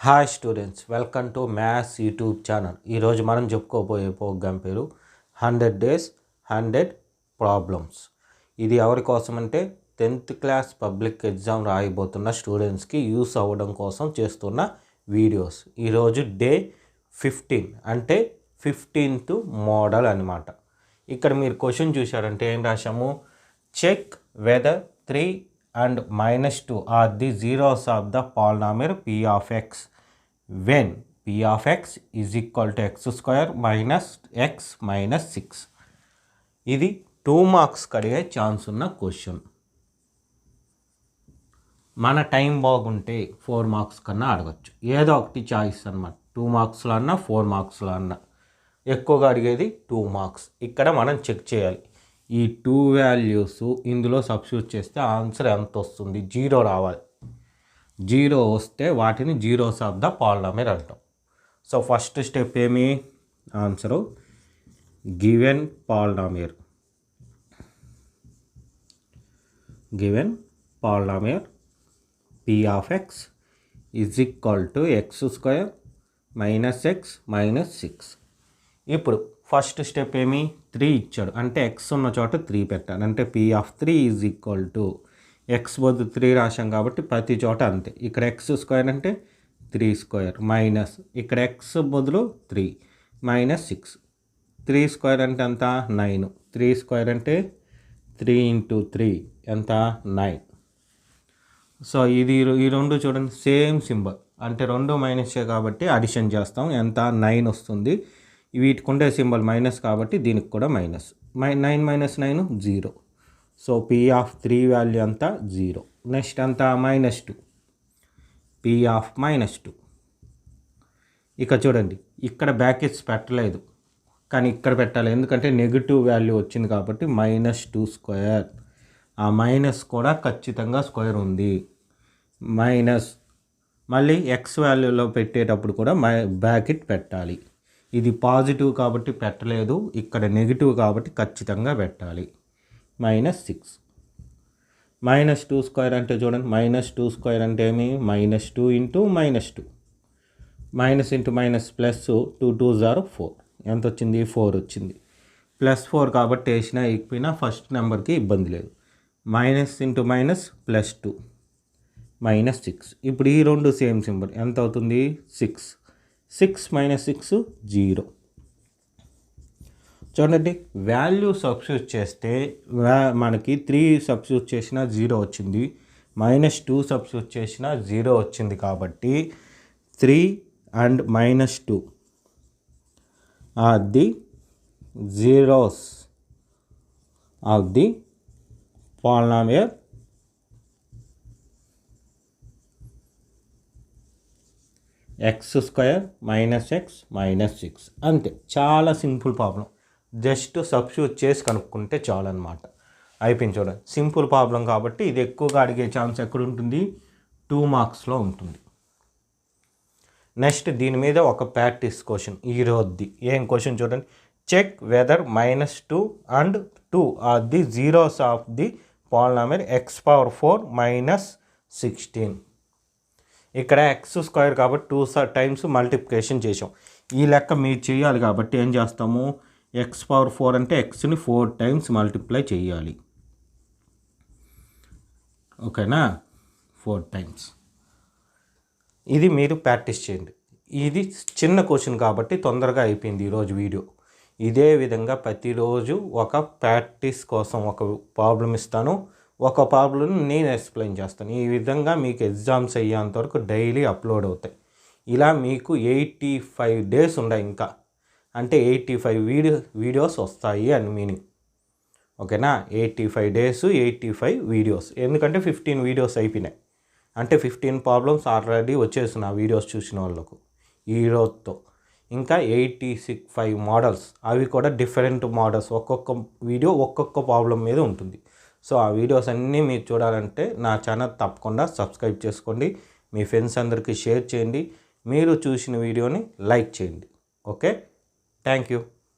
Hi students, welcome to maths YouTube channel. ఈరోజు మనం చెప్పుకోబోయే ప్రోగ్రామ్ పేరు 100 Days 100 Problems. ఇది ఎవరి కోసం అంటే 10th క్లాస్ పబ్లిక్ ఎగ్జామ్ రాయబోతున్న స్టూడెంట్స్కి యూస్ అవ్వడం కోసం చేస్తున్న వీడియోస్. ఈరోజు డే 15 అంటే 15th మోడల్ అనమాట. ఇక్కడ మీరు క్వశ్చన్ చూశారంటే ఏం రాశాము, check whether 3 and -2 are the zeros of the polynomial p of x when p of x is equal to x square minus x minus 6. ఇది 2 మార్క్స్ కడిగే ఛాన్స్ ఉన్న క్వశ్చన్. మన టైం బాగుంటే 4 మార్క్స్ కన్నా అడగచ్చు, ఏదో ఒకటి చాయిస్ అన్నమాట. 2 మార్క్స్లో అన్నా 4 మార్క్స్లో అన్నా ఎక్కువగా అడిగేది 2 మార్క్స్. ఇక్కడ మనం చెక్ చేయాలి. ఈ 2 వాల్యూస్ ఇందులో సబ్స్టిట్యూట్ చేస్తే ఆన్సర్ ఎంత వస్తుంది, 0 రావాలి. 0 వస్తే వాటిని జీరోస్ ఆఫ్ ద పాలినామియల్ అంటాం. సో ఫస్ట్ స్టెప్ ఏమి, answer given polynomial p of x is equal to x square minus x minus 6. ఇప్పుడు ఫస్ట్ స్టెప్ ఏమి, 3 ఇచ్చాడు అంటే ఎక్స్ ఉన్న చోట 3 పెట్టాలి. అంటే p of 3 is equal to X బదులు 3 రాశాం కాబట్టి ప్రతి చోట అంతే. ఇక్కడ ఎక్స్ స్క్వేర్ అంటే 3 స్క్వేర్ మైనస్ ఇక్కడ ఎక్స్ బదులు 3 మైనస్ 6. 3 స్క్వేర్ అంటే ఎంత, 9. 3 స్క్వేర్ అంటే 3 × 3 ఎంత, 9. సో ఇది ఈ రెండు చూడండి సేమ్ సింబల్, అంటే రెండు మైనసే కాబట్టి అడిషన్ చేస్తాం, ఎంత 9 వస్తుంది. వీటికి ఉండే సింబల్ మైనస్ కాబట్టి దీనికి కూడా minus. 9 - 9 0. So p of 3 value అంతా 0. నెక్స్ట్ అంతా -2, p of -2. ఇక చూడండి ఇక్కడ బ్రాకెట్స్ పెట్టలేదు కానీ ఇక్కడ పెట్టాలి, ఎందుకంటే నెగిటివ్ వాల్యూ వచ్చింది కాబట్టి -2 స్క్వేర్. ఆ మైనస్ కూడా ఖచ్చితంగా స్క్వేర్ ఉంది. మైనస్ మళ్ళీ ఎక్స్ వాల్యూలో పెట్టేటప్పుడు కూడా బ్రాకెట్ పెట్టాలి. ఇది పాజిటివ్ కాబట్టి పెట్టలేదు, ఇక్కడ నెగిటివ్ కాబట్టి ఖచ్చితంగా పెట్టాలి. -6 -2 స్క్వేర్ అంటే చూడండి, -2 స్క్వేర్ అంటే ఏమి, -2 × -2 మైనస్ ఇంటూ మైనస్ ప్లస్ 2 2 0 4. ఎంత వచ్చింది, 4 వచ్చింది. +4 కాబట్టి వేసినా ఎక్కిపోయినా ఫస్ట్ నెంబర్కి ఇబ్బంది లేదు. Minus into minus +2 -6. ఇప్పుడు ఈ రెండు సేమ్ సింబల్ ఎంత అవుతుంది, 6. 6 - 6 0. చూడండి వాల్యూ సబ్స్టిట్యూట్ చేస్తే మనకి 3 సబ్స్టిట్యూట్ చేసిన 0 వచ్చింది, -2 సబ్స్టిట్యూట్ చేసిన 0 వచ్చింది. కాబట్టి 3 and -2 are the zeros of the polynomial x square minus x minus 6. అంతే, చాలా సింపుల్ ప్రాబ్లం. జస్ట్ సబ్స్టిట్యూట్ చేసి కనుక్కుంటే చాలు అనమాట. అయిపోయింది. చూడండి సింపుల్ ప్రాబ్లం కాబట్టి ఇది ఎక్కువగా అడిగే ఛాన్స్ ఎక్కడ ఉంటుంది, 2 మార్క్స్లో ఉంటుంది. నెక్స్ట్ దీని మీద ఒక ప్రాక్టీస్ క్వశ్చన్ ఈరోజుది. ఏం క్వశ్చన్ చూడండి, check whether -2 and 2 are the zeros of the polynomial x⁴ - 16. ఇక్కడ ఎక్స్ స్క్వేర్ కాబట్టి 2 టైమ్స్ మల్టిప్లికేషన్ చేసాం. ఈ లెక్క మీరు చేయాలి కాబట్టి ఏం చేస్తాము, x⁴ అంటే ఎక్స్ని 4 టైమ్స్ మల్టిప్లై చేయాలి. ఓకేనా, 4 టైమ్స్. ఇది మీరు ప్రాక్టీస్ చేయండి. ఇది చిన్న క్వశ్చన్ కాబట్టి తొందరగా అయిపోయింది ఈరోజు వీడియో. ఇదే విధంగా ప్రతిరోజు ఒక ప్రాక్టీస్ కోసం ఒక ప్రాబ్లం ఇస్తాను, ఒక ప్రాబ్లం నేను ఎక్స్ప్లెయిన్ చేస్తాను. ఈ విధంగా మీకు ఎగ్జామ్స్ అయ్యేంతవరకు డైలీ అప్లోడ్ అవుతాయి. ఇలా మీకు 85 డేస్ ఉన్నాయి ఇంకా, అంటే 85 వీడియోస్ వస్తాయి అని మీనింగ్. ఓకేనా, 85 డేస్ 85 వీడియోస్. ఎందుకంటే 15 వీడియోస్ అయిపోయినాయి, అంటే 15 ప్రాబ్లమ్స్ ఆల్రెడీ వచ్చేసిన వీడియోస్ చూసిన వాళ్ళకు. ఈ రోజుతో ఇంకా 85 మోడల్స్, అవి కూడా డిఫరెంట్ మోడల్స్. ఒక్కొక్క వీడియో ఒక్కొక్క ప్రాబ్లం మీద ఉంటుంది. సో ఆ వీడియోస్ అన్నీ మీరు చూడాలంటే నా ఛానల్ తప్పకుండా సబ్స్క్రైబ్ చేసుకోండి, మీ ఫ్రెండ్స్ అందరికీ షేర్ చేయండి, మీరు చూసిన వీడియోని లైక్ చేయండి. Okay, thank you.